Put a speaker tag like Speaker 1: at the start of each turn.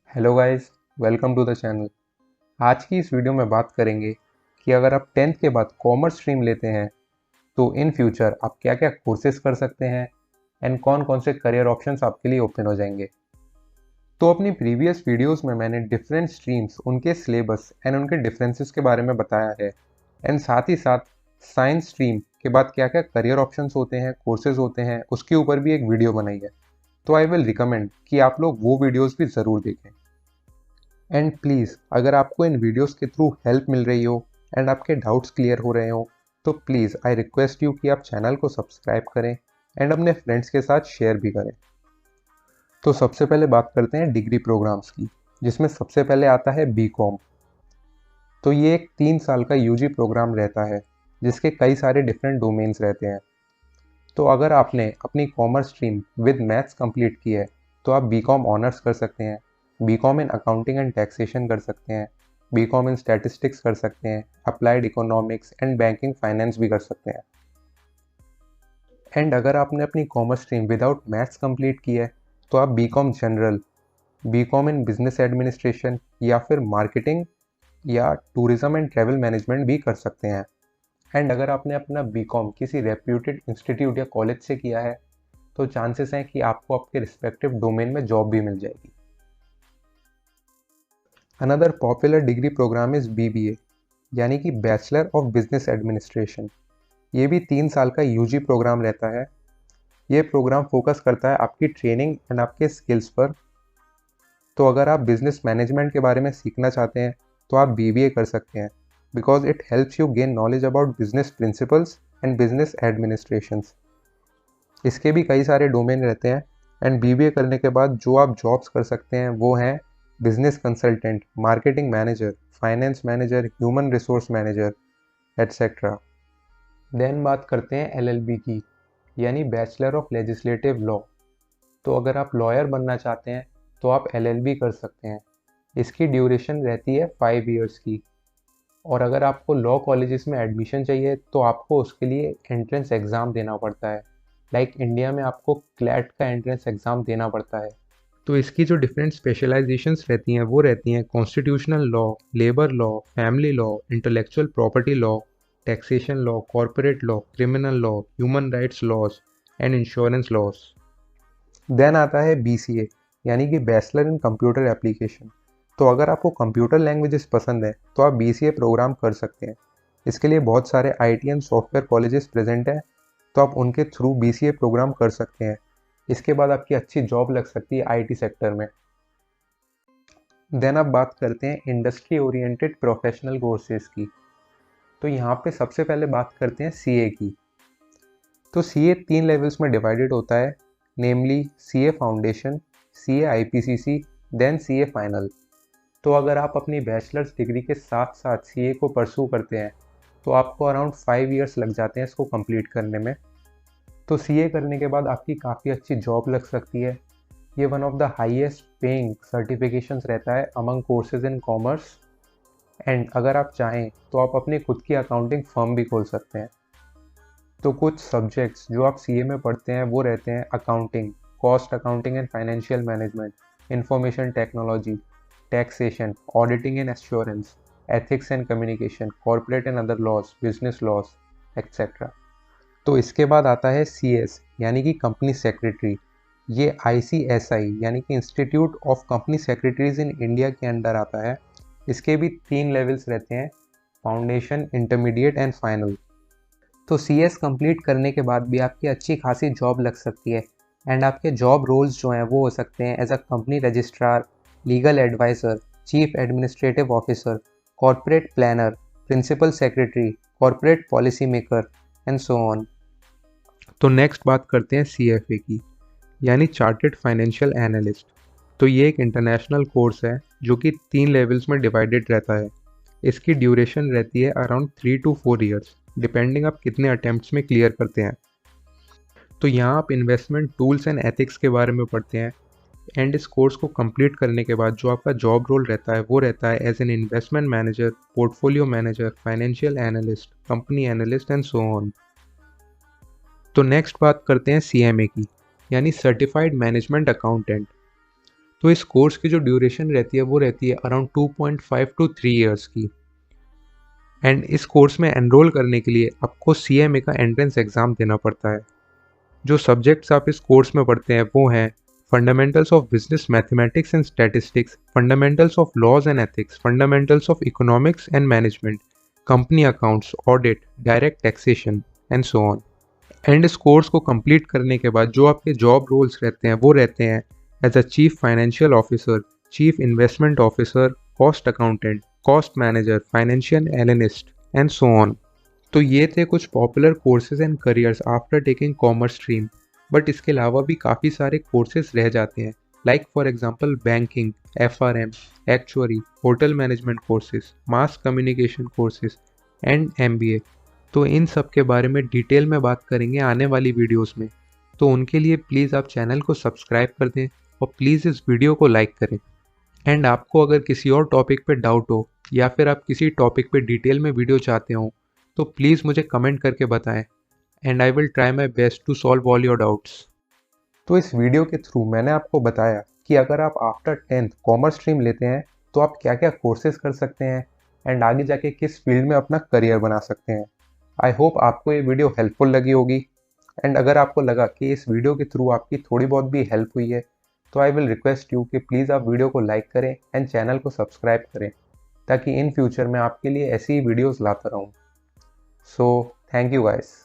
Speaker 1: Hello guys, welcome to the channel. आज की इस वीडियो में बात करेंगे कि अगर आप 10th के बाद कॉमर्स स्ट्रीम लेते हैं तो इन फ्यूचर आप क्या क्या कोर्सेज कर सकते हैं एंड कौन कौन से करियर ऑप्शंस आपके लिए ओपन हो जाएंगे। तो अपनी प्रीवियस वीडियोस में मैंने डिफरेंट स्ट्रीम्स, उनके सिलेबस एंड उनके डिफरेंसेस के बारे में बताया है एंड साथ ही साथ साइंस स्ट्रीम के बाद क्या क्या करियर ऑप्शंस होते हैं, कोर्सेज होते हैं, उसके ऊपर भी एक वीडियो बनाई है। तो आई विल रिकमेंड कि आप लोग वो वीडियोस भी ज़रूर देखें। एंड प्लीज़, अगर आपको इन वीडियोस के थ्रू हेल्प मिल रही हो एंड आपके डाउट्स क्लियर हो रहे हो तो प्लीज़ आई रिक्वेस्ट यू कि आप चैनल को सब्सक्राइब करें एंड अपने फ्रेंड्स के साथ शेयर भी करें। तो सबसे पहले बात करते हैं डिग्री प्रोग्राम्स की, जिसमें सबसे पहले आता है बीकॉम। तो ये एक 3 साल का यूजी प्रोग्राम रहता है जिसके कई सारे डिफरेंट डोमेन्स रहते हैं। तो अगर आपने अपनी commerce stream with maths complete की है तो आप बीकॉम ऑनर्स कर सकते हैं, B Com in accounting and taxation कर सकते हैं, बीकॉम इन स्टैटिस्टिक्स कर सकते हैं, applied economics and banking finance भी कर सकते हैं। एंड अगर आपने अपनी commerce stream without maths complete की है तो आप B Com general, B Com in business administration या फिर मार्केटिंग या टूरिज्म एंड ट्रैवल मैनेजमेंट भी कर सकते हैं। एंड अगर आपने अपना बीकॉम किसी रेप्यूटेड इंस्टीट्यूट या कॉलेज से किया है तो चांसेस हैं कि आपको आपके रिस्पेक्टिव डोमेन में जॉब भी मिल जाएगी। Another popular degree program is BBA, यानी कि बैचलर ऑफ बिजनेस एडमिनिस्ट्रेशन। ये भी 3 साल का यूजी प्रोग्राम रहता है। ये प्रोग्राम फोकस करता है आपकी ट्रेनिंग एंड आपके स्किल्स पर। तो अगर आप बिजनेस मैनेजमेंट के बारे में सीखना चाहते हैं तो आप बीबीए कर सकते हैं, because it helps you gain knowledge about business principles and business administrations. इसके भी कई सारे डोमेन रहते हैं एंड बीबीए करने के बाद जो आप जॉब्स कर सकते हैं वो हैं business consultant, marketing manager, finance manager, human resource manager etcetera. Then बात करते हैं एलएलबी की, यानी बैचलर ऑफ लेजिस्लेटिव लॉ। तो अगर आप लॉयर बनना चाहते हैं तो आप एलएलबी कर सकते हैं। इसकी ड्यूरेशन रहती है 5 इयर्स की। और अगर आपको लॉ कॉलेजेस में एडमिशन चाहिए तो आपको उसके लिए एंट्रेंस एग्ज़ाम देना पड़ता है। लाइक इंडिया में आपको क्लैट का एंट्रेंस एग्ज़ाम देना पड़ता है। तो इसकी जो डिफरेंट स्पेशलाइजेशंस रहती हैं वो रहती हैं constitutional law, labour law, family law, intellectual property law, taxation law, corporate law, criminal law, human rights laws and insurance laws. Then आता है बीसीए, यानी कि बैचलर इन कंप्यूटर एप्लीकेशन। तो अगर आपको कंप्यूटर लैंग्वेजेस पसंद है तो आप बीसीए प्रोग्राम कर सकते हैं। इसके लिए बहुत सारे IT and software colleges present हैं, तो आप उनके थ्रू बीसीए प्रोग्राम कर सकते हैं। इसके बाद आपकी अच्छी जॉब लग सकती है आईटी सेक्टर में। देन अब बात करते हैं इंडस्ट्री ओरिएंटेड प्रोफेशनल कोर्सेज की। तो यहाँ पे सबसे पहले बात करते हैं सीए की। तो सीए 3 लेवल्स में डिवाइडेड होता है, namely CA foundation, CA IPCC, then CA final. तो अगर आप अपनी बैचलर्स डिग्री के साथ साथ सीए को परसू करते हैं तो आपको अराउंड 5 इयर्स लग जाते हैं इसको कंप्लीट करने में। तो सीए करने के बाद आपकी काफ़ी अच्छी जॉब लग सकती है। ये one of the highest paying certifications रहता है among courses in commerce. And अगर आप चाहें तो आप अपनी खुद की अकाउंटिंग फर्म भी खोल सकते हैं। तो कुछ सब्जेक्ट्स जो आप सीए में पढ़ते हैं वो रहते हैं accounting, cost accounting and financial management, information technology, taxation, auditing and assurance, ethics and communication, corporate and other laws, business laws etcetera. तो इसके बाद आता है सीएस, यानी कि कंपनी सेक्रेटरी। ये आईसीएसआई यानी कि institute of company secretaries in India के अंडर आता है। इसके भी 3 लेवल्स रहते हैं, फाउंडेशन, इंटरमीडिएट एंड फाइनल। तो सीएस कंप्लीट करने के बाद भी आपकी अच्छी खासी जॉब लग सकती है। एंड आपके जॉब रोल्स जो हैं वो हो सकते हैं as a company registrar, legal adviser, chief administrative officer, corporate planner, principal secretary, corporate policy maker and so on. तो नेक्स्ट बात करते हैं सीएफए की, यानी चार्टेड फाइनेंशियल एनालिस्ट। तो ये एक इंटरनेशनल कोर्स है जो कि 3 लेवल्स में डिवाइडेड रहता है। इसकी ड्यूरेशन रहती है अराउंड 3 to 4 इयर्स, डिपेंडिंग आप कितने अटैम्प्ट्स में क्लियर करते हैं। तो यहाँ आप इन्वेस्टमेंट टूल्स एंड एथिक्स के बारे में पढ़ते हैं। एंड इस कोर्स को कंप्लीट करने के बाद जो आपका जॉब रोल रहता है वो रहता है as an investment manager, portfolio manager, financial analyst, company analyst and so on. तो नेक्स्ट बात करते हैं सीएमए की, यानी सर्टिफाइड मैनेजमेंट अकाउंटेंट। तो इस कोर्स की जो ड्यूरेशन रहती है वो रहती है अराउंड 2.5 to 3 ईयर्स की। एंड इस कोर्स में एनरोल करने के लिए आपको CMA का एंट्रेंस एग्ज़ाम देना पड़ता है। जो सब्जेक्ट्स आप इस कोर्स में पढ़ते हैं वो हैं fundamentals of business mathematics and statistics, fundamentals of laws and ethics, fundamentals of economics and management, company accounts, audit, direct taxation and so on. And इस कोर्स को कंप्लीट करने के बाद जो आपके जॉब रोल्स रहते हैं वो रहते हैं as a chief financial officer, chief investment officer, cost accountant, cost manager, financial analyst and so on. तो ये थे कुछ popular courses and careers after taking commerce stream. But इसके अलावा भी काफ़ी सारे कोर्सेज रह जाते हैं, like for example banking, FRM, actuary, hotel management courses, mass communication courses and MBA। तो इन सब के बारे में डिटेल में बात करेंगे आने वाली वीडियोस में। तो उनके लिए प्लीज़ आप चैनल को सब्सक्राइब कर दें और प्लीज़ इस वीडियो को लाइक करें। एंड आपको अगर किसी और टॉपिक पे डाउट हो या फिर आप किसी टॉपिक पे डिटेल में वीडियो चाहते हो तो प्लीज़ मुझे कमेंट करके बताएं and I will try my best to solve all your doubts. तो इस वीडियो के थ्रू मैंने आपको बताया कि अगर आप आफ्टर 10th कॉमर्स स्ट्रीम लेते हैं तो आप क्या क्या कोर्सेज कर सकते हैं एंड आगे जाके किस फील्ड में अपना करियर बना सकते हैं। आई होप आपको ये वीडियो हेल्पफुल लगी होगी। एंड अगर आपको लगा कि इस वीडियो के थ्रू आपकी थोड़ी बहुत भी हेल्प हुई है तो आई विल रिक्वेस्ट यू कि प्लीज़ आप वीडियो को लाइक करें एंड चैनल को सब्सक्राइब करें ताकि इन फ्यूचर मैं आपके लिए ऐसी ही वीडियोज़ लाता रहूँ। So thank you guys.